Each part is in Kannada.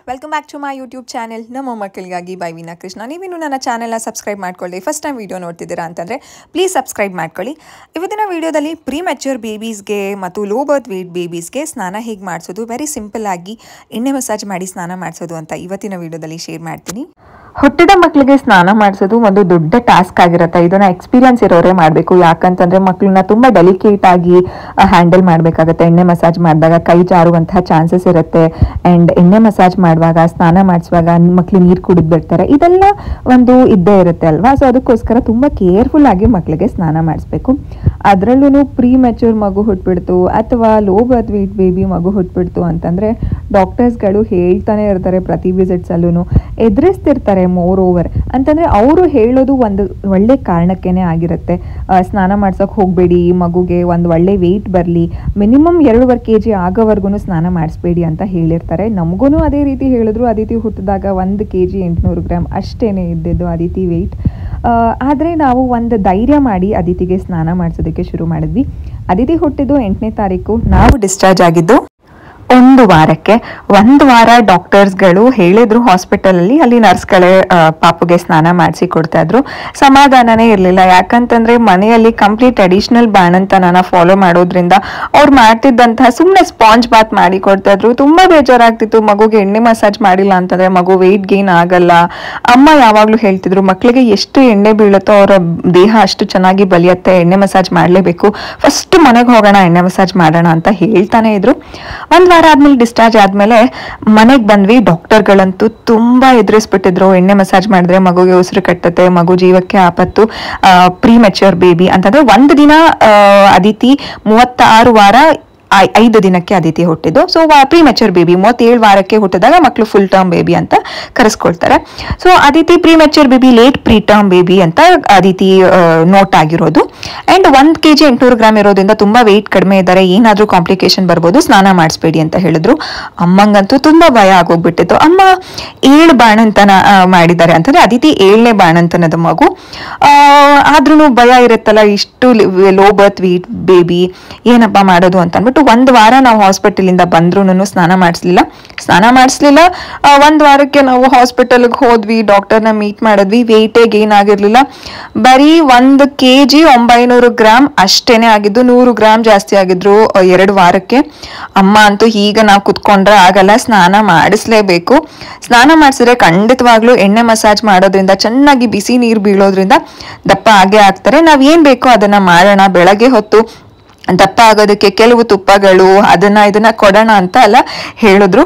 Welcome back to my YouTube channel ನಮ್ಮ ಮಕ್ಕಳಿಗಾಗಿ ಬೈ ವೀನಾ ಕೃಷ್ಣ. ನೀವಿನ್ನು ನನ್ನ ಚಾನೆಲ್ನ ಸಬ್ಸ್ಕ್ರೈಬ್ ಮಾಡ್ಕೊಳ್ಳಿ. ಫಸ್ಟ್ ಟೈಮ್ ವೀಡಿಯೋ ನೋಡ್ತಿದ್ದೀರಾ ಅಂತಂದರೆ ಪ್ಲೀಸ್ ಸಬ್ಸ್ಕ್ರೈಬ್ ಮಾಡ್ಕೊಳ್ಳಿ. ಇವತ್ತಿನ ವೀಡಿಯೋದಲ್ಲಿ ಪ್ರೀ ಮೆಚ್ಯೂರ್ ಬೇಬೀಸ್ಗೆ ಮತ್ತು ಲೋ ಬರ್ತ್ ವೇಟ್ ಬೇಬೀಸ್ಗೆ ಸ್ನಾನ ಹೇಗೆ ಮಾಡಿಸೋದು, ವೆರಿ ಸಿಂಪಲ್ ಆಗಿ ಎಣ್ಣೆ ಮಸಾಜ್ ಮಾಡಿ ಸ್ನಾನ ಮಾಡಿಸೋದು ಅಂತ ಇವತ್ತಿನ ವೀಡಿಯೋದಲ್ಲಿ ಶೇರ್ ಮಾಡ್ತೀನಿ. ಹುಟ್ಟಿದ ಮಕ್ಕಳಿಗೆ ಸ್ನಾನ ಮಾಡಿಸೋದು ಒಂದು ದೊಡ್ಡ ಟಾಸ್ಕ್ ಆಗಿರುತ್ತೆ. ಇದನ್ನ ಎಕ್ಸ್ಪೀರಿಯನ್ಸ್ ಇರೋರೇ ಮಾಡಬೇಕು. ಯಾಕಂತಂದ್ರೆ ಮಕ್ಕಳನ್ನ ತುಂಬಾ ಡೆಲಿಕೇಟ್ ಆಗಿ ಹ್ಯಾಂಡಲ್ ಮಾಡಬೇಕಾಗುತ್ತೆ. ಎಣ್ಣೆ ಮಸಾಜ್ ಮಾಡಿದಾಗ ಕೈ ಜಾರುವಂತಹ ಚಾನ್ಸಸ್ ಇರುತ್ತೆ. ಅಂಡ್ ಎಣ್ಣೆ ಮಸಾಜ್ ಮಾಡುವಾಗ, ಸ್ನಾನ ಮಾಡಿಸುವಾಗ ಮಕ್ಳು ನೀರು ಕುಡಿದು ಬಿಡ್ತಾರೆ. ಇದೆಲ್ಲ ಒಂದು ಇದ್ದೇ ಇರುತ್ತೆ ಅಲ್ವಾ. ಸೊ ಅದಕ್ಕೋಸ್ಕರ ತುಂಬಾ ಕೇರ್ಫುಲ್ ಆಗಿ ಮಕ್ಕಳಿಗೆ ಸ್ನಾನ ಮಾಡಿಸ್ಬೇಕು. ಅದರಲ್ಲೂ ಪ್ರೀ ಮೆಚ್ಯೂರ್ ಮಗು ಹುಟ್ಬಿಡ್ತು ಅಥವಾ ಲೋ ಬರ್ತ್ ವೇಟ್ ಬೇಬಿ ಮಗು ಹುಟ್ಬಿಡ್ತು ಅಂತಂದ್ರೆ ಡಾಕ್ಟರ್ಸ್ಗಳು ಹೇಳ್ತಾನೆ ಇರ್ತಾರೆ, ಪ್ರತಿ ವಿಸಿಟ್ಸ್ ಅಲ್ಲೂ ಎದುರಿಸ್ತಿರ್ತಾರೆ. ಮೋರ್ ಓವರ್ ಅಂತಂದ್ರೆ ಅವರು ಹೇಳೋದು ಒಂದು ಒಳ್ಳೆ ಕಾರಣಕ್ಕೇನೆ ಆಗಿರುತ್ತೆ. ಸ್ನಾನ ಮಾಡ್ಸೋಕೆ ಹೋಗಬೇಡಿ, ಮಗುಗೆ ಒಂದು ಒಳ್ಳೆ ವೆಯ್ಟ್ ಬರಲಿ, ಮಿನಿಮಮ್ 2.5 kg ಆಗೋವರೆಗೂ ಸ್ನಾನ ಮಾಡಿಸ್ಬೇಡಿ ಅಂತ ಹೇಳಿರ್ತಾರೆ. ನಮಗೂ ಅದೇ ರೀತಿ ಹೇಳಿದ್ರು. ಅದಿತಿ ಹುಟ್ಟಿದಾಗ 1 kg 800 ಗ್ರಾಮ್ ಅಷ್ಟೇನೆ ಇದ್ದಿದ್ದು ಅದಿತಿ ವೆಯ್ಟ್. ಆದರೆ ನಾವು ಒಂದು ಧೈರ್ಯ ಮಾಡಿ ಅದಿತಿಗೆ ಸ್ನಾನ ಮಾಡಿಸೋದಕ್ಕೆ ಶುರು ಮಾಡಿದ್ವಿ. ಅದಿತಿ ಹುಟ್ಟಿದ್ದು 8ನೇ ತಾರೀಕು, ನಾವು ಡಿಸ್ಚಾರ್ಜ್ ಆಗಿದ್ದು 1 ವಾರಕ್ಕೆ. 1 ವಾರ ಡಾಕ್ಟರ್ಸ್ಗಳು ಹೇಳಿದ್ರು ಹಾಸ್ಪಿಟಲಲ್ಲಿ, ಅಲ್ಲಿ ನರ್ಸ್ಗಳೇ ಪಾಪುಗೆ ಸ್ನಾನ ಮಾಡಿಸಿ ಕೊಡ್ತಾ ಇದ್ರು. ಸಮಾಧಾನನೇ ಇರಲಿಲ್ಲ. ಯಾಕಂತಂದ್ರೆ ಮನೆಯಲ್ಲಿ ಕಂಪ್ಲೀಟ್ ಟ್ರೆಡಿಷನಲ್ ಬಾಣಂತನ ಫಾಲೋ ಮಾಡೋದ್ರಿಂದ ಅವ್ರು ಮಾಡ್ತಿದ್ದಂತಹ ಸುಮ್ಮನೆ ಸ್ಪಾಂಜ್ ಬಾತ್ ಮಾಡಿ ಕೊಡ್ತಾ ಇದ್ರು. ತುಂಬಾ ಬೇಜಾರಾಗ್ತಿತ್ತು. ಮಗುಗೆ ಎಣ್ಣೆ ಮಸಾಜ್ ಮಾಡಿಲ್ಲ ಅಂತಂದ್ರೆ ಮಗು ವೆಯ್ಟ್ ಗೇನ್ ಆಗಲ್ಲ. ಅಮ್ಮ ಯಾವಾಗ್ಲೂ ಹೇಳ್ತಿದ್ರು, ಮಕ್ಕಳಿಗೆ ಎಷ್ಟು ಎಣ್ಣೆ ಬೀಳುತ್ತೋ ಅವರ ದೇಹ ಅಷ್ಟು ಚೆನ್ನಾಗಿ ಬಲಿಯತ್ತೆ, ಎಣ್ಣೆ ಮಸಾಜ್ ಮಾಡ್ಲೇಬೇಕು, ಫಸ್ಟ್ ಮನೆಗೆ ಹೋಗೋಣ, ಎಣ್ಣೆ ಮಸಾಜ್ ಮಾಡೋಣ ಅಂತ ಹೇಳ್ತಾನೆ ಇದ್ರು. 1 ವಾರ ಆದ್ಮೇಲೆ ಡಿಸ್ಚಾರ್ಜ್ ಆದ್ಮೇಲೆ ಮನೆಗೆ ಬಂದ್ವಿ. ಡಾಕ್ಟರ್ಗಳಂತೂ ತುಂಬಾ ಎದುರಿಸ್ಬಿಟ್ಟಿದ್ರು. ಎಣ್ಣೆ ಮಸಾಜ್ ಮಾಡಿದ್ರೆ ಮಗುಗೆ ಉಸಿರು ಕಟ್ಟತ್ತೆ, ಮಗು ಜೀವಕ್ಕೆ ಆಪತ್ತು, ಪ್ರೀ ಮೆಚ್ಯೂರ್ ಬೇಬಿ ಅಂತಂದ್ರೆ 1 ದಿನ ಅದಿತಿ 36 ವಾರ 5 ದಿನಕ್ಕೆ ಅದಿತಿ ಹುಟ್ಟಿದ್ದು. ಸೊ ಪ್ರೀ ಮೆಚ್ಯೂರ್ ಬೇಬಿ 37 ವಾರಕ್ಕೆ ಹುಟ್ಟಿದಾಗ ಮಕ್ಕಳು ಫುಲ್ ಟರ್ಮ್ ಬೇಬಿ ಅಂತ ಕರೆಸ್ಕೊಳ್ತಾರೆ. So Aditi premature baby, late preterm baby ಅಂತ ಅದಿತಿ ನೋಟ್ ಆಗಿರೋದು. ಅಂಡ್ 1 kg 800 ಗ್ರಾಮ್ ಇರೋದ್ರಿಂದ ತುಂಬಾ ವೆಯ್ಟ್ ಕಡಿಮೆ ಇದ್ದಾರೆ, ಏನಾದ್ರೂ ಕಾಂಪ್ಲಿಕೇಶನ್ ಬರ್ಬೋದು, ಸ್ನಾನ ಮಾಡಿಸ್ಬೇಡಿ ಅಂತ ಹೇಳಿದ್ರು. ಅಮ್ಮಂಗಂತೂ ತುಂಬಾ ಭಯ ಆಗೋಗ್ಬಿಟ್ಟಿತ್ತು. ಅಮ್ಮ 7 ಬಾಣಂತನ ಮಾಡಿದ್ದಾರೆ ಅಂತಂದ್ರೆ ಅದಿತಿ 7ನೇ ಬಾಣಂತನದ ಮಗು. ಆದ್ರೂ ಭಯ ಇರುತ್ತಲ್ಲ, ಇಷ್ಟು ಲೋ ಬರ್ತ್ ವೇಟ್ ಬೇಬಿ ಏನಪ್ಪಾ ಮಾಡೋದು ಅಂತ ಅಂದ್ಬಿಟ್ಟು 1 ವಾರ ನಾವು ಹಾಸ್ಪಿಟಲ್ ಇಂದ ಬಂದ್ರು ಸ್ನಾನ ಮಾಡಿಸ್ಲಿಲ್ಲ. 1 ವಾರಕ್ಕೆ ನಾವು ಹಾಸ್ಪಿಟಲ್ಗೆ ಹೋದ್ವಿ, ಡಾಕ್ಟರ್ನ ಮೀಟ್ ಮಾಡಿದ್ವಿ. ವೆಯ್ಟೇ ಗೇನ್ ಆಗಿರ್ಲಿಲ್ಲ, ಬರೀ 1 kg 900 ಗ್ರಾಮ್ ಅಷ್ಟೇನೆ ಆಗಿದ್ದು. 100 ಗ್ರಾಮ್ ಜಾಸ್ತಿ ಆಗಿದ್ರು 2 ವಾರಕ್ಕೆ. ಅಮ್ಮ ಅಂತೂ ಈಗ ನಾವು ಕುತ್ಕೊಂಡ್ರೆ ಆಗಲ್ಲ, ಸ್ನಾನ ಮಾಡಿಸ್ಲೇಬೇಕು. ಸ್ನಾನ ಮಾಡಿಸಿದ್ರೆ ಖಂಡಿತವಾಗ್ಲೂ ಎಣ್ಣೆ ಮಸಾಜ್ ಮಾಡೋದ್ರಿಂದ, ಚೆನ್ನಾಗಿ ಬಿಸಿ ನೀರು ಬೀಳೋದ್ರಿಂದ ದಪ್ಪ ಆಗೇ ಆಗ್ತಾರೆ. ನಾವ್ ಏನ್ ಬೇಕೋ ಅದನ್ನ ಮಾಡೋಣ. ಬೆಳಗ್ಗೆ ಹೊತ್ತು ದಪ್ಪ ಆಗೋದಕ್ಕೆ ಕೆಲವು ತುಪ್ಪಗಳು ಇದನ್ನ ಕೊಡೋಣ ಅಂತ ಎಲ್ಲ ಹೇಳಿದ್ರು.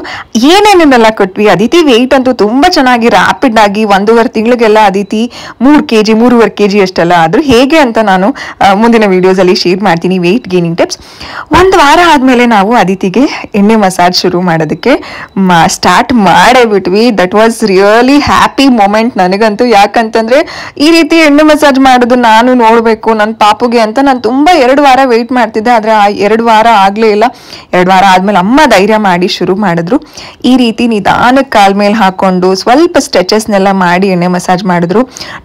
ಏನೇನೆಲ್ಲ ಕೊಟ್ವಿ. ಅದಿತಿ ವೆಯ್ಟ್ ಅಂತೂ ತುಂಬಾ ಚೆನ್ನಾಗಿ ರ್ಯಾಪಿಡ್ ಆಗಿ 1.5 ತಿಂಗಳಿಗೆಲ್ಲ ಅದಿತಿ 3 kg 3.5 kg ಅಷ್ಟೆಲ್ಲ ಆದ್ರೂ. ಹೇಗೆ ಅಂತ ನಾನು ಮುಂದಿನ ವಿಡಿಯೋಸ್ ಅಲ್ಲಿ ಶೇರ್ ಮಾಡ್ತೀನಿ ವೆಯ್ಟ್ ಗೇನಿಂಗ್ ಟಿಪ್ಸ್. 1 ವಾರ ಆದ್ಮೇಲೆ ನಾವು ಅದಿತಿಗೆ ಎಣ್ಣೆ ಮಸಾಜ್ ಶುರು ಮಾಡೋದಕ್ಕೆ ಸ್ಟಾರ್ಟ್ ಮಾಡೇ ಬಿಟ್ವಿ. That was really happy moment ನನಗಂತೂ. ಯಾಕಂತಂದ್ರೆ ಈ ರೀತಿ ಎಣ್ಣೆ ಮಸಾಜ್ ಮಾಡೋದು ನಾನು ನೋಡ್ಬೇಕು ನನ್ನ ಪಾಪುಗೆ ಅಂತ ನಾನು ತುಂಬಾ 2 ವಾರ ವೆಯ್ಟ್ ಮಾಡ್ತಿದ್ದೆ. ಆದ್ರೆ ಆ 2 ವಾರ ಆಗ್ಲೇ ಇಲ್ಲ. 2 ವಾರ ಆದ್ಮೇಲೆ ಅಮ್ಮ ಧೈರ್ಯ ಮಾಡಿ ಶುರು ಮಾಡಿದ್ರು. ಈ ರೀತಿ ನಿಧಾನಕ್ಕೆ ಕಾಲ್ ಮೇಲೆ ಹಾಕೊಂಡು ಸ್ವಲ್ಪ ಸ್ಟ್ರೆಚಸ್ನೆಲ್ಲ ಮಾಡಿ ಎಣ್ಣೆ ಮಸಾಜ್ ಮಾಡಿದ್ರು.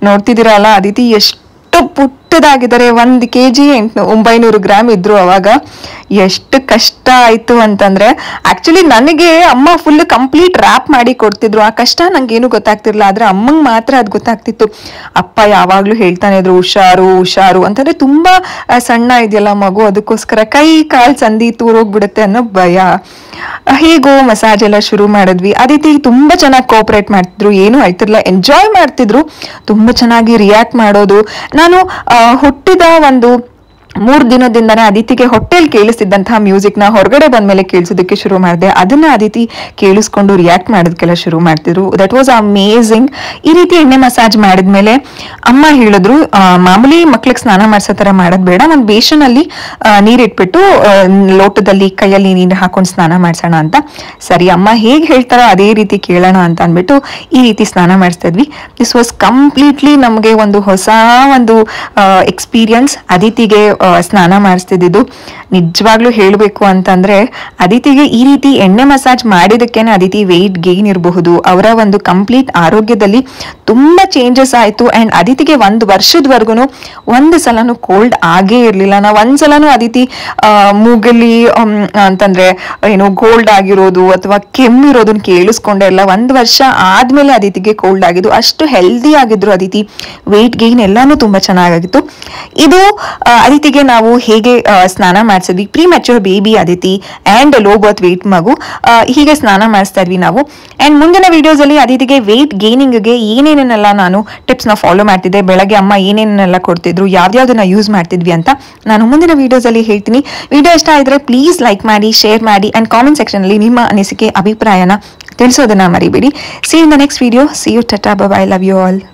ನೋಡ್ತಿದ್ದೀರಲ್ಲ ಅದಿತಿ ಎಷ್ಟು ಪುಟ್ಟದಾಗಿದ್ದಾರೆ. 1 kg 900 ಗ್ರಾಮ್ ಇದ್ರು ಅವಾಗ. ಎಷ್ಟು ಕಷ್ಟ ಆಯ್ತು ಅಂತಂದ್ರೆ, ಆಕ್ಚುಲಿ ನನಗೆ ಅಮ್ಮ ಫುಲ್ ಕಂಪ್ಲೀಟ್ ರ್ಯಾಪ್ ಮಾಡಿ ಕೊಡ್ತಿದ್ರು. ಆ ಕಷ್ಟ ನಂಗೇನು ಗೊತ್ತಾಗ್ತಿರ್ಲಿಲ್ಲ, ಆದ್ರೆ ಅಮ್ಮಂಗೆ ಮಾತ್ರ ಅದು ಗೊತ್ತಾಗ್ತಿತ್ತು. ಅಪ್ಪ ಯಾವಾಗ್ಲೂ ಹೇಳ್ತಾನೆ ಇದ್ರು, ಹುಷಾರು ಹುಷಾರು ಅಂತಂದ್ರೆ ತುಂಬಾ ಸಣ್ಣ ಇದೆಯಲ್ಲ ಮಗು, ಅದಕ್ಕೋಸ್ಕರ ಕೈ ಕಾಲ್ ಸಂದಿ ತೂರೋಗ್ಬಿಡುತ್ತೆ ಅನ್ನೋ ಭಯ. ಹೇಗೋ ಮಸಾಜ್ ಎಲ್ಲ ಶುರು ಮಾಡಿದ್ವಿ. ಅದಿತಿ ತುಂಬಾ ಚೆನ್ನಾಗಿ ಕೋಆಪರೇಟ್ ಮಾಡ್ತಿದ್ರು, ಏನು ಆಯ್ತಿರ್ಲಿಲ್ಲ, ಎಂಜಾಯ್ ಮಾಡ್ತಿದ್ರು. ತುಂಬಾ ಚೆನ್ನಾಗಿ ರಿಯಾಕ್ಟ್ ಮಾಡೋದು. ನಾನು ಹುಟ್ಟಿದ ಒಂದು 3 ದಿನದಿಂದನೇ ಅದಿತಿಗೆ ಹೊಟ್ಟೆಲ್ ಕೇಳಿಸ್ತಿದ್ದಂತಹ ಮ್ಯೂಸಿಕ್ ನ ಹೊರಗಡೆ ಬಂದ್ಮೇಲೆ ಕೇಳಿಸೋದಕ್ಕೆ ಶುರು ಮಾಡಿದೆ. ಅದನ್ನ ಅದಿತಿ ಕೇಳಿಸ್ಕೊಂಡು ರಿಯಾಕ್ಟ್ ಮಾಡೋದಕ್ಕೆಲ್ಲ ಶುರು ಮಾಡ್ತಿದ್ರು. That was amazing. ಈ ರೀತಿ ಎಣ್ಣೆ ಮಸಾಜ್ ಮಾಡಿದ್ಮೇಲೆ ಅಮ್ಮ ಹೇಳಿದ್ರು, ಮಾಮೂಲಿ ಮಕ್ಳಿಗೆ ಸ್ನಾನ ಮಾಡ್ಸೋ ತರ ಮಾಡೋದ್ ಬೇಡ, ಒಂದು ಬೇಷನಲ್ಲಿ ನೀರಿಟ್ಬಿಟ್ಟು ಲೋಟದಲ್ಲಿ ಕೈಯಲ್ಲಿ ನೀರು ಹಾಕೊಂಡು ಸ್ನಾನ ಮಾಡ್ಸೋಣ ಅಂತ. ಸರಿ ಅಮ್ಮ ಹೇಗೆ ಹೇಳ್ತಾರೋ ಅದೇ ರೀತಿ ಕೇಳೋಣ ಅಂತ ಅಂದ್ಬಿಟ್ಟು ಈ ರೀತಿ ಸ್ನಾನ ಮಾಡಿಸ್ತಾ ಇದ್ವಿ. ದಿಸ್ ವಾಸ್ ಕಂಪ್ಲೀಟ್ಲಿ ನಮಗೆ ಒಂದು ಹೊಸ ಒಂದು ಎಕ್ಸ್ಪೀರಿಯನ್ಸ್. ಅದಿತಿಗೆ ಸ್ನಾನ ಮಾಡಿಸ್ತಿದ್ದು. ನಿಜವಾಗ್ಲೂ ಹೇಳಬೇಕು ಅಂತಂದ್ರೆ ಅದಿತಿಗೆ ಈ ರೀತಿ ಎಣ್ಣೆ ಮಸಾಜ್ ಮಾಡಿದಕ್ಕೇನೆ ಅದಿತಿ ವೆಯ್ಟ್ ಗೇನ್ ಇರಬಹುದು, ಅವರ ಒಂದು ಕಂಪ್ಲೀಟ್ ಆರೋಗ್ಯದಲ್ಲಿ ತುಂಬಾ ಚೇಂಜಸ್ ಆಯ್ತು. ಅಂಡ್ ಅದಿತಿಗೆ 1 ವರ್ಷದವರೆಗೂ ಒಂದು ಸಲನು ಕೋಲ್ಡ್ ಆಗೇ ಇರಲಿಲ್ಲ. ನಾವು ಒಂದ್ಸಲನು ಅದಿತಿ ಮೂಗಲ್ಲಿ ಅಂತಂದ್ರೆ ಏನು ಗೋಲ್ಡ್ ಆಗಿರೋದು ಅಥವಾ ಕೆಮ್ಮಿರೋದನ್ನ ಕೇಳಿಸ್ಕೊಂಡೆ ಇಲ್ಲ. 1 ವರ್ಷ ಆದ್ಮೇಲೆ ಅದಿತಿಗೆ ಕೋಲ್ಡ್ ಆಗಿದ್ದು. ಅಷ್ಟು ಹೆಲ್ದಿ ಆಗಿದ್ರು ಅದಿತಿ, ವೆಯ್ಟ್ ಗೇನ್ ಎಲ್ಲಾನು ತುಂಬಾ ಚೆನ್ನಾಗಿತ್ತು. ಇದು ಅದಿತಿಗೆ ನಾವು ಹೇಗೆ ಸ್ನಾನ ಮಾಡಿಸಿದ್ವಿ, premature baby Aditi and low birth weight ಮಗು, ಹೀಗೆ ಸ್ನಾನ ಮಾಡಿಸ್ತಾ ಇದ್ವಿ ನಾವು. ಅಂಡ್ ಮುಂದಿನ ವಿಡಿಯೋಸ್ ಅಲ್ಲಿ ಅದಿತಿಗೆ ವೆಯ್ಟ್ ಗೇನಿಂಗ್ಗೆ ಏನೇನೆಲ್ಲ ನಾನು ಟಿಪ್ಸ್ ನ ಫಾಲೋ ಮಾಡ್ತಿದ್ದೆ, ಬೆಳಗ್ಗೆ ಅಮ್ಮ ಏನೇನೆಲ್ಲ ಕೊಡ್ತಿದ್ರು, ಯಾವ್ಯಾವ್ದನ್ನ ಯೂಸ್ ಮಾಡ್ತಿದ್ವಿ ಅಂತ ನಾನು ಮುಂದಿನ ವಿಡಿಯೋಸ್ ಅಲ್ಲಿ ಹೇಳ್ತೀನಿ. ವಿಡಿಯೋ ಇಷ್ಟ ಆದ್ರೆ ಪ್ಲೀಸ್ ಲೈಕ್ ಮಾಡಿ, ಶೇರ್ ಮಾಡಿ ಅಂಡ್ ಕಾಮೆಂಟ್ ಸೆಕ್ಷನ್ ಅಲ್ಲಿ ನಿಮ್ಮ ಅನಿಸಿಕೆ ಅಭಿಪ್ರಾಯನ ತಿಳಿಸೋದನ್ನ ಮರಿಬೇಡಿ. See you in the next video. See you, tata, bye bye, love you all.